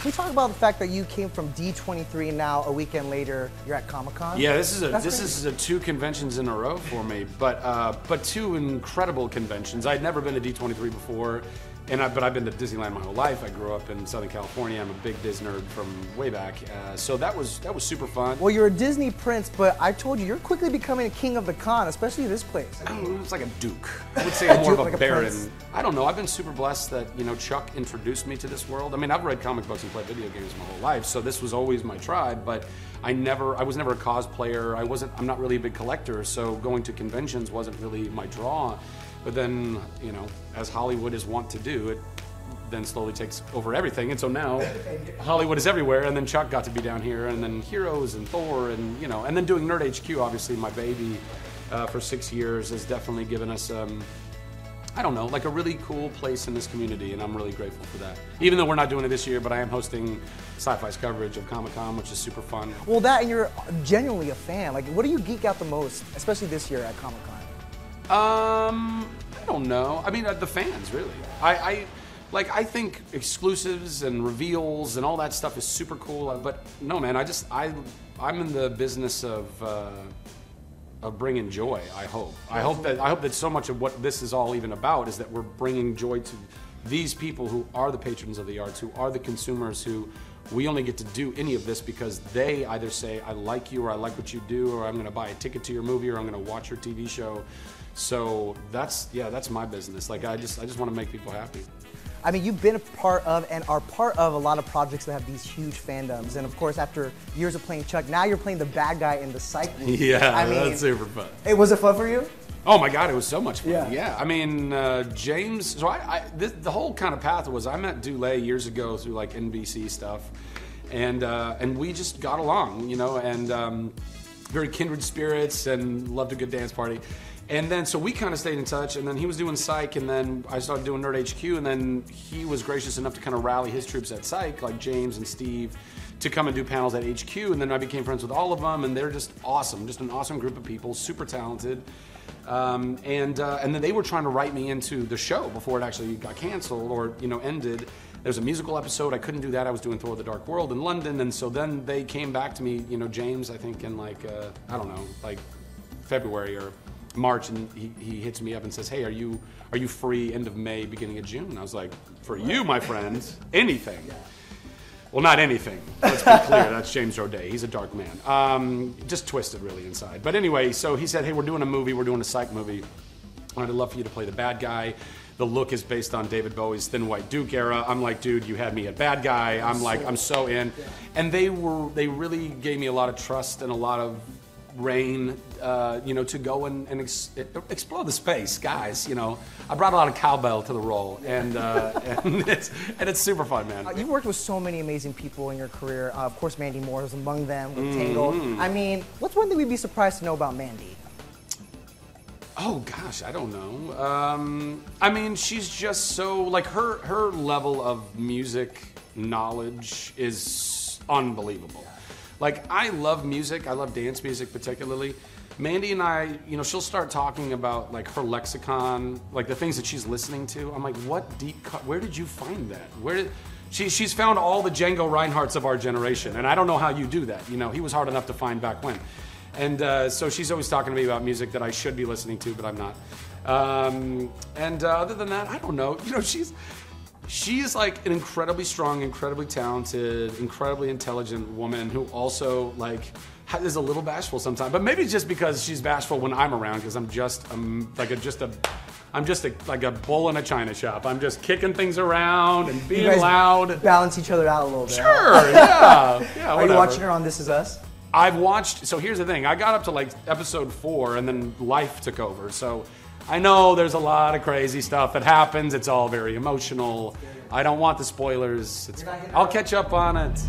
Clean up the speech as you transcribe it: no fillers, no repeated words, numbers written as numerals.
Can we talk about the fact that you came from D23 and now a weekend later you're at Comic-Con? Yeah, this is two conventions in a row for me, but two incredible conventions. I'd never been to D23 before, but I've been to Disneyland my whole life. I grew up in Southern California. I'm a big Disney nerd from way back, so that was super fun. Well, you're a Disney prince, but I told you, you're quickly becoming a king of the con, especially this place. I mean, it's like a duke. I would say I'm more of a like baron. prince. I don't know. I've been super blessed that Chuck introduced me to this world. I mean, I've read comic books and played video games my whole life, so this was always my tribe. But I was never a cosplayer. I'm not really a big collector, so going to conventions wasn't really my draw. But then, as Hollywood is wont to do, it then slowly takes over everything. And so now Hollywood is everywhere, and then Chuck got to be down here, and then Heroes and Thor, and and then doing Nerd HQ, obviously my baby, for 6 years has definitely given us, I don't know, like a really cool place in this community, and I'm really grateful for that. Even though we're not doing it this year, but I am hosting Sci-Fi's coverage of Comic-Con, which is super fun. Well, that, and you're genuinely a fan. Like, what do you geek out the most, especially this year at Comic-Con? I don't know. I mean, the fans, really. I think exclusives and reveals and all that stuff is super cool. But no, man, I'm in the business of bringing joy. I hope that so much of what this is all even about is that we're bringing joy to these people who are the patrons of the arts, who are the consumers, who we only get to do any of this because they either say, I like you, or I like what you do, or I'm going to buy a ticket to your movie, or I'm going to watch your TV show. So that's my business. Like, I just want to make people happy. I mean, you've been a part of and are part of a lot of projects that have these huge fandoms. And of course, after years of playing Chuck, now you're playing the bad guy in the Psych movie. Yeah, I mean, that's super fun. Hey, was it fun for you? Oh my God, it was so much fun. Yeah. I mean, James, so the whole kind of path was, I met Dulé years ago through like NBC stuff. And we just got along, and very kindred spirits, and loved a good dance party. And then, so we kind of stayed in touch, and then he was doing Psych, and then I started doing Nerd HQ, and then he was gracious enough to kind of rally his troops at Psych, like James and Steve, to come and do panels at HQ, and then I became friends with all of them, and they're just awesome, just an awesome group of people, super talented. And then they were trying to write me into the show before it actually got canceled or ended. There's a musical episode. I couldn't do that. I was doing Thor: The Dark World in London, and so then they came back to me. James, I think in like I don't know, like February or March, and he hits me up and says, "Hey, are you free end of May, beginning of June?" And I was like, "For you, my friend, anything." Well, not anything. Let's be clear. That's James Roday. He's a dark man. Just twisted really inside. But anyway, so he said, "Hey, we're doing a movie. We're doing a Psych movie. I'd love for you to play the bad guy. The look is based on David Bowie's Thin White Duke era." I'm like, "Dude, you had me at bad guy." I'm so in. And they really gave me a lot of trust and a lot of reign, to go and explore the space, guys. I brought a lot of cowbell to the role, and it's super fun, man. You've worked with so many amazing people in your career. Of course, Mandy Moore was among them with Tangled. I mean, what's one thing we'd be surprised to know about Mandy? Oh gosh, I don't know. I mean, she's just so, like, her level of music knowledge is unbelievable. Like, I love music. I love dance music particularly. Mandy and I, she'll start talking about like her lexicon, like the things that she's listening to. I'm like, what deep cut? Where did you find that? She's found all the Django Reinhardts of our generation, and I don't know how you do that. He was hard enough to find back when. And so she's always talking to me about music that I should be listening to, but I'm not. Other than that, I don't know. She is like an incredibly strong, incredibly talented, incredibly intelligent woman who also is a little bashful sometimes. But maybe it's just because she's bashful when I'm around, because I'm just like a bull in a china shop. I'm just kicking things around and being loud. Balance each other out a little bit. Sure, yeah. Are you watching her on This Is Us? I've watched, so here's the thing, I got up to like episode 4 and then life took over. So I know there's a lot of crazy stuff that happens. It's all very emotional. I don't want the spoilers. I'll catch up on it.